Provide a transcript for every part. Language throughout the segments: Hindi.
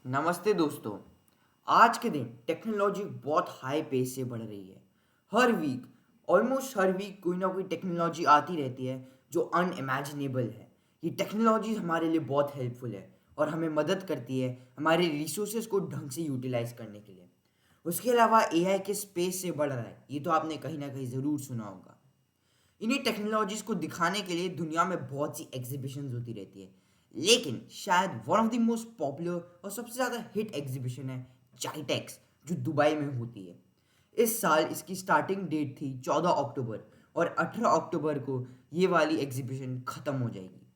नमस्ते दोस्तों। आज के दिन टेक्नोलॉजी बहुत हाई पेस से बढ़ रही है। हर वीक, ऑलमोस्ट हर वीक कोई ना कोई टेक्नोलॉजी आती रहती है जो अनइमेजिनेबल है। ये टेक्नोलॉजी हमारे लिए बहुत हेल्पफुल है और हमें मदद करती है हमारे रिसोर्सेज को ढंग से यूटिलाइज करने के लिए। उसके अलावा एआई के स्पेस से बढ़ रहा है, ये तो आपने कहीं ना कहीं ज़रूर सुना होगा। इन्हीं टेक्नोलॉजीज को दिखाने के लिए दुनिया में बहुत सी एग्जीबिशंस होती रहती है, लेकिन शायद one of the most popular और सबसे ज़्यादा हिट एग्जीबिशन है जाइटेक्स, जो दुबई में होती है। इस साल इसकी स्टार्टिंग डेट थी 14 अक्टूबर, और 18 अक्टूबर को ये वाली एग्जीबिशन ख़त्म हो जाएगी।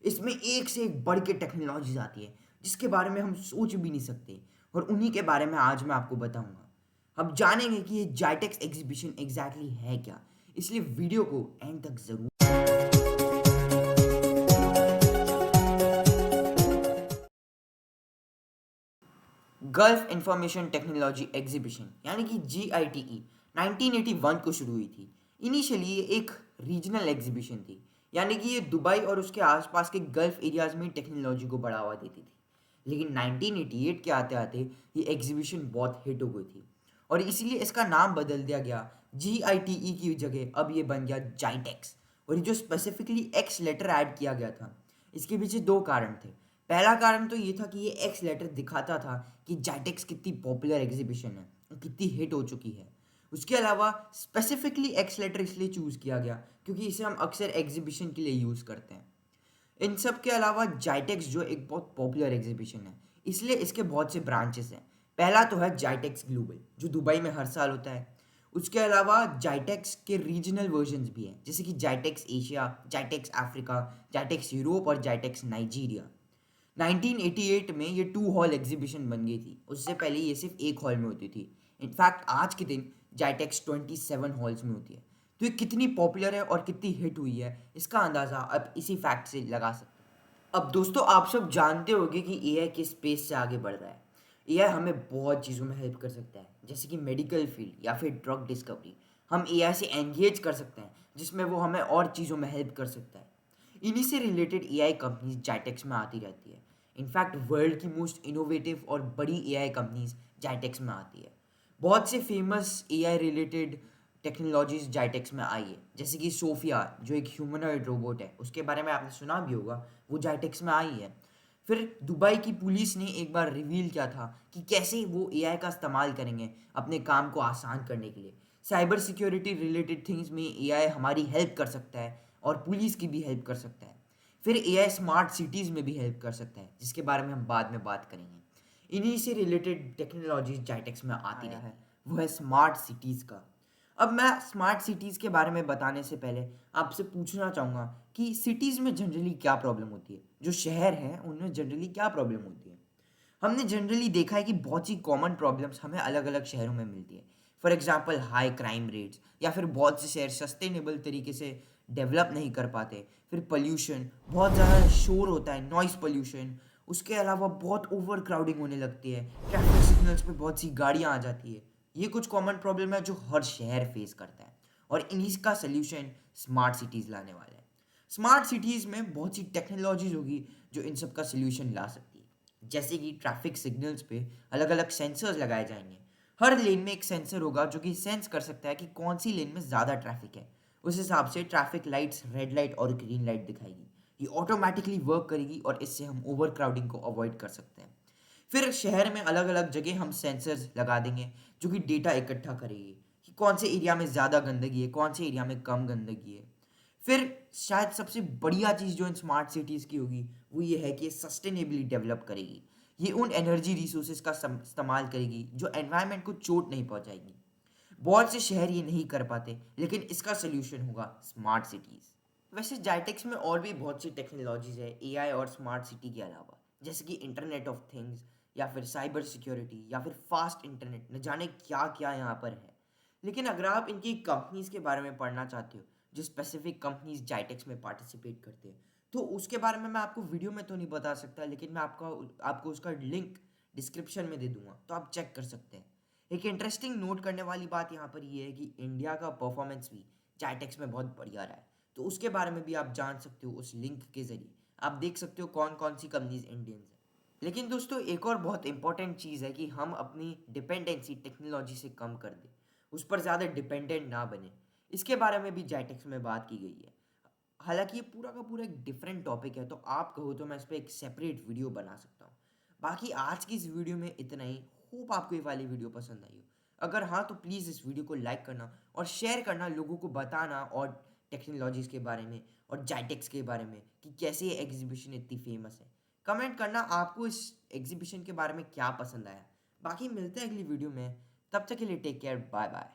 इसमें एक से एक बढ़ के टेक्नोलॉजीज आती है जिसके बारे में हम सोच भी नहीं सकते, और उन्हीं के बारे में आज मैं आपको बताऊंगा। हम जानेंगे कि ये जाइटेक्स एग्जीबिशन एग्जैक्टली है क्या, इसलिए वीडियो को एंड तक जरूर। गल्फ इंफॉर्मेशन टेक्नोलॉजी एग्जीबिशन यानी कि GITE 1981 को शुरू हुई थी। इनिशियली ये एक रीजनल एग्जीबिशन थी, यानी कि ये दुबई और उसके आसपास के गल्फ एरियाज में टेक्नोलॉजी को बढ़ावा देती थी। लेकिन 1988 के आते आते ये एग्जीबिशन बहुत हिट हो गई थी, और इसीलिए इसका नाम बदल दिया गया। GITE की जगह अब ये बन गया जाइटेक्स। और ये जो स्पेसिफिकली एक्स लेटर ऐड किया गया था, इसके पीछे दो कारण थे। पहला कारण तो ये था कि ये एक्स लेटर दिखाता था कि जाइटेक्स कितनी पॉपुलर एग्जीबिशन है और कितनी हिट हो चुकी है। उसके अलावा स्पेसिफिकली एक्स लेटर इसलिए चूज़ किया गया क्योंकि इसे हम अक्सर एग्जीबिशन के लिए यूज़ करते हैं। इन सब के अलावा जाइटेक्स जो एक बहुत पॉपुलर एग्जीबिशन है, इसलिए इसके बहुत से ब्रांचेस हैं। पहला तो है जाइटेक्स ग्लोबल, जो दुबई में हर साल होता है। उसके अलावा जाइटेक्स के रीजनल वर्जन्स भी हैं, जैसे कि जाइटेक्स एशिया, जाइटेक्स अफ्रीका, जाइटेक्स यूरोप और जाइटेक्स नाइजीरिया। 1988 में ये 2 हॉल एग्जीबिशन बन गई थी। उससे पहले ये सिर्फ एक हॉल में होती थी। इनफैक्ट आज के दिन जाइटेक्स 27 हॉल्स में होती है। तो ये कितनी पॉपुलर है और कितनी हिट हुई है, इसका अंदाज़ा अब इसी फैक्ट से लगा सकते हैं। अब दोस्तों, आप सब जानते होंगे कि एआई किस स्पेस से आगे बढ़ रहा है। एआई हमें बहुत चीज़ों में हेल्प कर सकता है, जैसे कि मेडिकल फील्ड या फिर ड्रग डिस्कवरी। हम एआई से एंगेज कर सकते हैं, जिसमें वो हमें और चीज़ों में हेल्प कर सकता है। इन्हीं से रिलेटेड एआई कंपनीज जाइटेक्स में आती रहती है। इनफैक्ट वर्ल्ड की मोस्ट इनोवेटिव और बड़ी एआई कंपनीज जाइटेक्स में आती है। बहुत से फेमस एआई रिलेटेड टेक्नोलॉजीज जाइटेक्स में आई है, जैसे कि सोफिया जो एक ह्यूमनॉइड रोबोट है, उसके बारे में आपने सुना भी होगा, वो जाइटेक्स में आई है। फिर दुबई की पुलिस ने एक बार रिवील किया था कि कैसे वो एआई का इस्तेमाल करेंगे अपने काम को आसान करने के लिए। साइबर सिक्योरिटी रिलेटेड थिंग्स में एआई हमारी हेल्प कर सकता है और पुलिस की भी हेल्प कर सकता है। फिर एआई स्मार्ट सिटीज़ में भी हेल्प कर सकता है, जिसके बारे में हम बाद में बात करेंगे। इन्हीं से रिलेटेड टेक्नोलॉजीज जाइटेक्स में आती रहती है। वो है स्मार्ट सिटीज़ का। अब मैं स्मार्ट सिटीज़ के बारे में बताने से पहले आपसे पूछना चाहूँगा कि सिटीज़ में जनरली क्या प्रॉब्लम होती है। जो शहर हैं उनमें जनरली क्या प्रॉब्लम होती है। हमने जनरली देखा है कि बहुत सी कॉमन प्रॉब्लम्स हमें अलग अलग शहरों में मिलती है। For example high crime rates, या फिर बहुत से शहर सस्टेनेबल तरीके से डेवलप नहीं कर पाते। फिर पोल्यूशन, बहुत ज़्यादा शोर होता है, नॉइस पोल्यूशन। उसके अलावा बहुत ओवर क्राउडिंग होने लगती है, ट्रैफिक सिग्नल्स पे बहुत सी गाड़ियाँ आ जाती है। ये कुछ कॉमन प्रॉब्लम है जो हर शहर फेस करता है, और इन्हीं का सोल्यूशन स्मार्ट सिटीज़ लाने वाले हैं। स्मार्ट सिटीज़ में बहुत सी टेक्नोलॉजीज होगी जो इन सब का सोल्यूशन ला सकती है, जैसे कि ट्रैफिक सिग्नल्स पे अलग अलग सेंसर्स लगाए जाएंगे। हर लेन में एक सेंसर होगा जो कि सेंस कर सकता है कि कौन सी लेन में ज़्यादा ट्रैफिक है। उस हिसाब से ट्रैफिक लाइट्स रेड लाइट और ग्रीन लाइट दिखाएगी। ये ऑटोमेटिकली वर्क करेगी और इससे हम ओवर क्राउडिंग को अवॉइड कर सकते हैं। फिर शहर में अलग अलग जगह हम सेंसर्स लगा देंगे जो कि डेटा इकट्ठा करेगी कि कौन से एरिया में ज़्यादा गंदगी है, कौन से एरिया में कम गंदगी है। फिर शायद सबसे बढ़िया चीज़ जो इन स्मार्ट सिटीज़ की होगी वो ये है कि ये सस्टेनेबली डेवलप करेगी। ये उन एनर्जी रिसोर्सेज का इस्तेमाल करेगी जो एनवायरनमेंट को चोट नहीं पहुंचाएगी। बहुत से शहर ये नहीं कर पाते, लेकिन इसका सोल्यूशन होगा स्मार्ट सिटीज़। वैसे जाइटेक्स में और भी बहुत सी टेक्नोलॉजीज है एआई और स्मार्ट सिटी के अलावा, जैसे कि इंटरनेट ऑफ थिंग्स, या फिर साइबर सिक्योरिटी, या फिर फास्ट इंटरनेट, न जाने क्या क्या यहाँ पर है। लेकिन अगर आप इनकी कंपनीज के बारे में पढ़ना चाहते हो, जो स्पेसिफिक कंपनीज जाइटेक्स में पार्टिसिपेट करते हैं, तो उसके बारे में मैं आपको वीडियो में तो नहीं बता सकता, लेकिन मैं आपको उसका लिंक डिस्क्रिप्शन में दे दूंगा, तो आप चेक कर सकते हैं। एक इंटरेस्टिंग नोट करने वाली बात यहाँ पर ये है कि इंडिया का परफॉर्मेंस भी जाइटेक्स में बहुत बढ़िया रहा है। तो उसके बारे में भी आप जान सकते हो उस लिंक के जरिए। आप देख सकते हो कौन कौन सी कंपनीज इंडियंस हैं। लेकिन दोस्तों एक और बहुत इंपॉर्टेंट चीज़ है कि हम अपनी डिपेंडेंसी टेक्नोलॉजी से कम कर दें, उस पर ज़्यादा डिपेंडेंट ना बने। इसके बारे में भी जाइटेक्स में बात की गई है। हालांकि ये पूरा का पूरा एक डिफरेंट टॉपिक है, तो आप कहो तो मैं इस पर एक सेपरेट वीडियो बना सकता हूँ। बाकी आज की इस वीडियो में इतना ही। होप आपको ये वाली वीडियो पसंद आई हो। अगर हाँ तो प्लीज़ इस वीडियो को लाइक करना और शेयर करना, लोगों को बताना और टेक्नोलॉजीज़ के बारे में और जाइटेक्स के बारे में कि कैसे ये एग्जीबिशन इतनी फेमस है। कमेंट करना आपको इस एग्जीबिशन के बारे में क्या पसंद आया। बाकी मिलते हैं अगली वीडियो में, तब तक के लिए टेक केयर, बाय बाय।